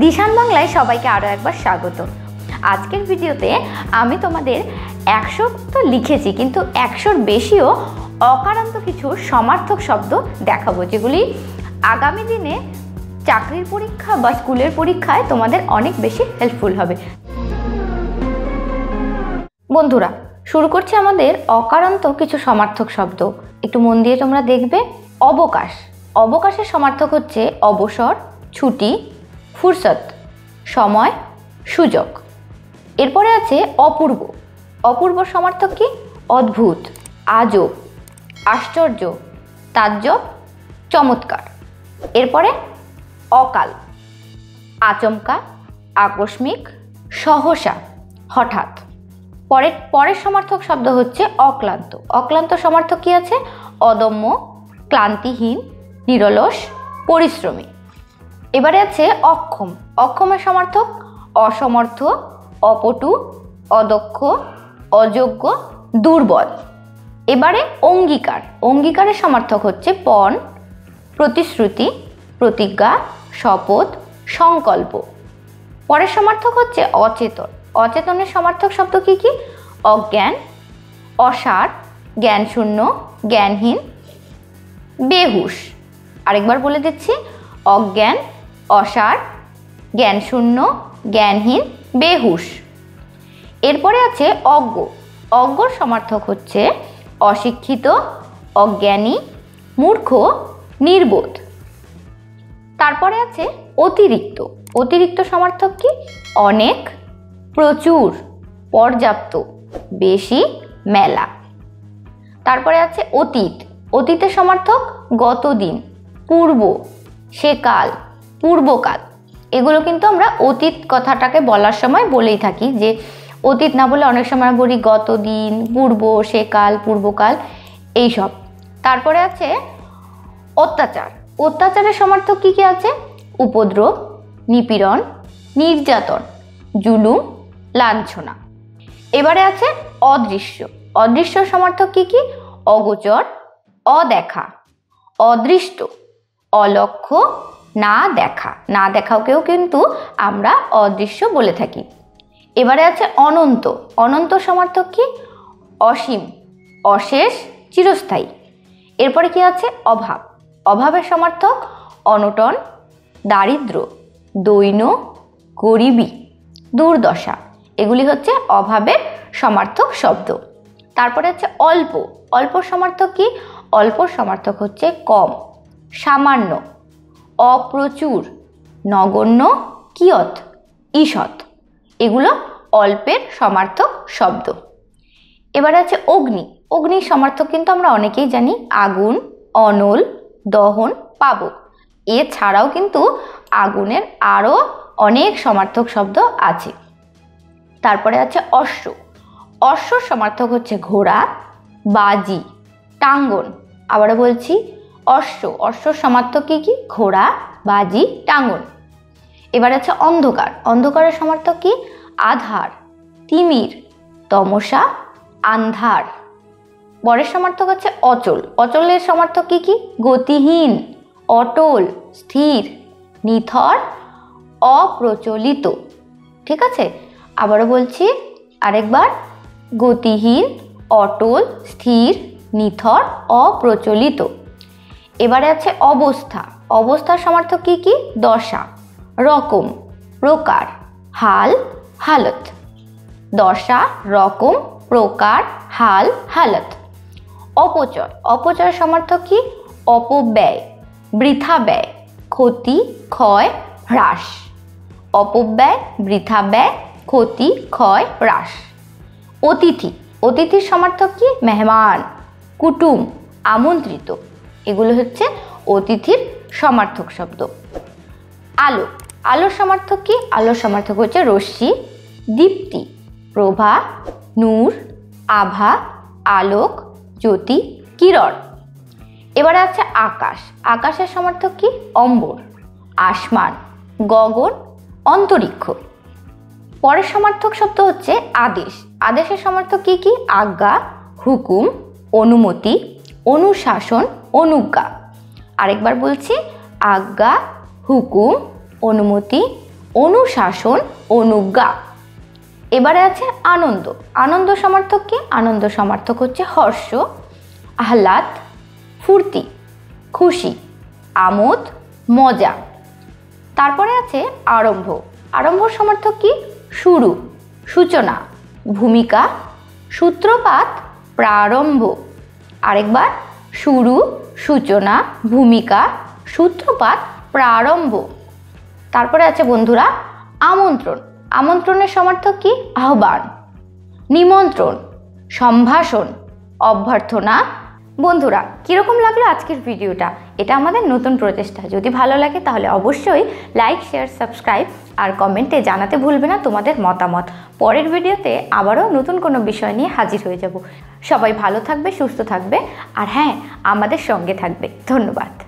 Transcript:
দিশান বাংলায় সবাইকে আরও একবার স্বাগত। আজকের ভিডিওতে আমি তোমাদের 100 তো লিখেছি, কিন্তু 100-র বেশিও অকারান্ত কিছু সমার্থক শব্দ দেখাবো, যেগুলি আগামী দিনে চাকরির পরীক্ষা বা স্কুলের পরীক্ষায় তোমাদের অনেক বেশি হেল্পফুল হবে। বন্ধুরা, শুরু করছি আমাদের অকারান্ত কিছু সমার্থক শব্দ। একটু মন দিয়ে তোমরা দেখবে। অবকাশ, অবকাশের সমার্থক হচ্ছে অবসর, ছুটি, ফুরসত, সময়, সুযোগ। এরপরে আছে অপূর্ব। অপূর্ব সমার্থক কি? অদ্ভুত, আজব, আশ্চর্য, তাজ্জব, চমৎকার। এরপরে অকাল, আচমকা, আকস্মিক, সহসা, হঠাৎ। পরের সমার্থক শব্দ হচ্ছে অক্লান্ত। অক্লান্ত সমার্থক কি আছে? অদম্য, ক্লান্তিহীন, নিরলস, পরিশ্রমী। এবারে আছে অক্ষম। অক্ষমের সমার্থক অসমর্থ, অপটু, অদক্ষ, অযোগ্য, দুর্বল। এবারে অঙ্গীকার। অঙ্গীকারের সমার্থক হচ্ছে পণ, প্রতিশ্রুতি, প্রতিজ্ঞা, শপথ, সংকল্প। পরের সমার্থক হচ্ছে অচেতন। অচেতনের সমার্থক শব্দ কি কি? অজ্ঞান, অসার, জ্ঞানশূন্য, জ্ঞানহীন, বেহুশ। আরেকবার বলে দিচ্ছি, অজ্ঞান, অসার, জ্ঞানশূন্য, জ্ঞানহীন, বেহুশ। এরপরে আছে অজ্ঞ। অজ্ঞর সমার্থক হচ্ছে অশিক্ষিত, অজ্ঞানী, মূর্খ, নির্বোধ। তারপরে আছে অতিরিক্ত। অতিরিক্ত সমার্থক কি? অনেক, প্রচুর, পর্যাপ্ত, বেশি, মেলা। তারপরে আছে অতীত। অতীতের সমার্থক গতদিন, পূর্ব, সেকাল, পূর্বকাল। এগুলো কিন্তু আমরা অতীত কথাটাকে বলার সময় বলেই থাকি, যে অতীত না বলে অনেক সময় বলি গতদিন, পূর্ব, সেকাল, পূর্বকাল, এইসব। তারপরে আছে অত্যাচার। অত্যাচারের সমার্থক কি কি আছে? উপদ্রব, নিপীড়ন, নির্যাতন, জুলুম, লাঞ্ছনা। এবারে আছে অদৃশ্য। অদৃশ্য সমার্থক কি কি? অগোচর, অদেখা, অদৃষ্ট, অলক্ষ্য, না দেখা। না দেখাকেও কিন্তু আমরা অদৃশ্য বলে থাকি। এবারে আছে অনন্ত। অনন্ত সমার্থক কি? অসীম, অশেষ, চিরস্থায়ী। এরপরে কি আছে? অভাব। অভাবের সমার্থক অনটন, দারিদ্র, দৈন্য, গরিবী, দুর্দশা। এগুলি হচ্ছে অভাবের সমার্থক শব্দ। তারপরে হচ্ছে অল্প। অল্প সমার্থক কি? অল্প সমার্থক হচ্ছে কম, সামান্য, অপ্রচুর, নগণ্য, কিয়ৎ, ঈষৎ। এগুলো অল্পের সমার্থক শব্দ। এবার আছে অগ্নি। অগ্নির সমার্থক কিন্তু আমরা অনেকেই জানি, আগুন, অনল, দহন, পাবক। এছাড়াও কিন্তু আগুনের আরও অনেক সমার্থক শব্দ আছে। তারপরে আছে অশ্ব। অশ্বর সমার্থক হচ্ছে ঘোড়া, বাজি, টাঙ্গন। আবারও বলছি, অশ্ব। অশ্বর সমার্থক কি কি? ঘোড়া, বাজি, টাঙ্গন। এবার আছে অন্ধকার। অন্ধকারের সমার্থক কি? আধার, তিমির, তমসা, আন্ধার। পরের সমার্থক হচ্ছে অচল। অচলের সমার্থক কি কি? গতিহীন, অটল, স্থির, নিথর, অপ্রচলিত। ঠিক আছে, আবারও বলছি আরেকবার, গতিহীন, অটল, স্থির, নিথর, অপ্রচলিত। এবারে আছে অবস্থা। অবস্থার সমার্থক কি কি? দশা, রকম, প্রকার, হাল, হালত। দশা, রকম, প্রকার, হাল, হালত। অপচয়। অপচয়ের সমার্থক কি? অপব্যয়, বৃথা ব্যয়, ক্ষতি, ক্ষয়, হ্রাস। অপব্যয়, বৃথা ব্যয়, ক্ষতি, ক্ষয়, হ্রাস। অতিথি। অতিথির সমার্থক কি? মেহমান, কুটুম, আমন্ত্রিত। এগুলো হচ্ছে অতিথির সমার্থক শব্দ। আলো। আলোর সমার্থক কি? আলোর সমার্থক হচ্ছে রশ্মি, দীপ্তি, প্রভা, নূর, আভা, আলোক, জ্যোতি, কিরণ। এবারে আছে আকাশ। আকাশের সমার্থক কি? অম্বর, আসমান, গগন, অন্তরিক্ষ। পরের সমার্থক শব্দ হচ্ছে আদেশ। আদেশের সমার্থক কি কি? আজ্ঞা, হুকুম, অনুমতি, অনুশাসন, অনুজ্ঞা। আরেকবার বলছি, আজ্ঞা, হুকুম, অনুমতি, অনুশাসন, অনুজ্ঞা। এবারে আছে আনন্দ। আনন্দ সমার্থক কি? আনন্দ সমার্থক হচ্ছে হর্ষ, আহ্লাদ, ফুর্তি, খুশি, আমোদ, মজা। তারপরে আছে আরম্ভ। আরম্ভ সমার্থক কি? শুরু, সূচনা, ভূমিকা, সূত্রপাত, প্রারম্ভ। আরেকবার, শুরু, সূচনা, ভূমিকা, সূত্রপাত, প্রারম্ভ। তারপরে আছে বন্ধুরা আমন্ত্রণ। আমন্ত্রণের সমার্থক কি? আহ্বান, নিমন্ত্রণ, সম্ভাষণ, অভ্যর্থনা। বন্ধুরা, কীরকম লাগলো আজকের ভিডিওটা? এটা আমাদের নতুন প্রচেষ্টা। যদি ভালো লাগে তাহলে অবশ্যই লাইক, শেয়ার, সাবস্ক্রাইব আর কমেন্টে জানাতে ভুলবে না তোমাদের মতামত। পরের ভিডিওতে আবারও নতুন কোনো বিষয় নিয়ে হাজির হয়ে যাব। সবাই ভালো থাকবে, সুস্থ থাকবে আর হ্যাঁ, আমাদের সঙ্গে থাকবে। ধন্যবাদ।